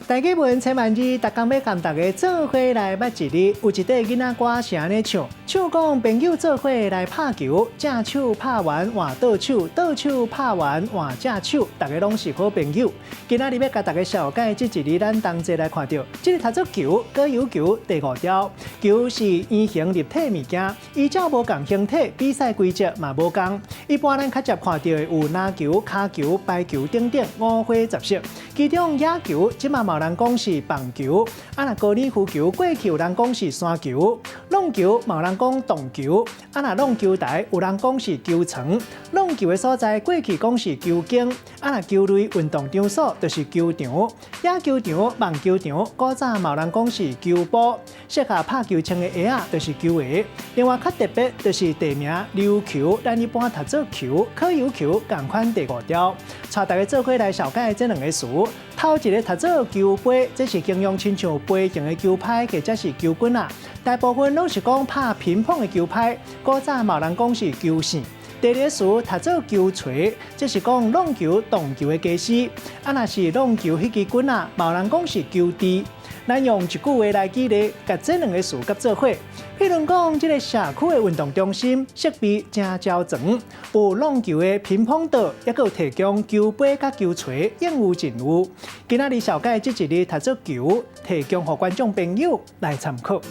大家问千万字，逐工要跟大家做伙来捌一日。有一块囡仔歌是安尼唱：唱讲朋友做伙来拍球，正手拍完换倒手，倒手拍完换正手，大家拢是好朋友。今仔日要甲大家小解这一日，咱同齐来看到，这个踢足球、高尔球第5条，球是圆形立体物件，依照无共形体，比赛规则嘛无共。一般咱较常看到的有篮球、骹球、排球等等五花杂色。其中野球，即嘛有人讲是棒球，若高尔夫球过去有人讲是山球，浪球嘛有人讲洞球，若浪球台有人讲是球场，浪球的所在过去讲是球径，若球类运动场所就是球场，野球场、棒球场，古早嘛有人讲是球步，适合拍球穿的鞋仔就是球鞋。另外较特别就是地名溜球，咱一般读做球、可油球同款第5条，带大家做伙来小解这2个词。头一个读做球杯，这是形容亲像杯形的球拍，或者是球棍啊。大部分拢是讲拍乒乓的球拍，古早嘛有人讲是球线。第2个词读做球锤，这是讲浪球、洞球的家私。若是浪球迄支棍啊，嘛有人讲是球笛。咱用一句话来举例，甲这2个词合做伙。譬如讲，这个社区的运动中心设备真周全，有浪球的乒乓岛，也有提供球杯甲球锤，应有尽有。今仔日小解这一日读做球，提供给观众朋友来参考。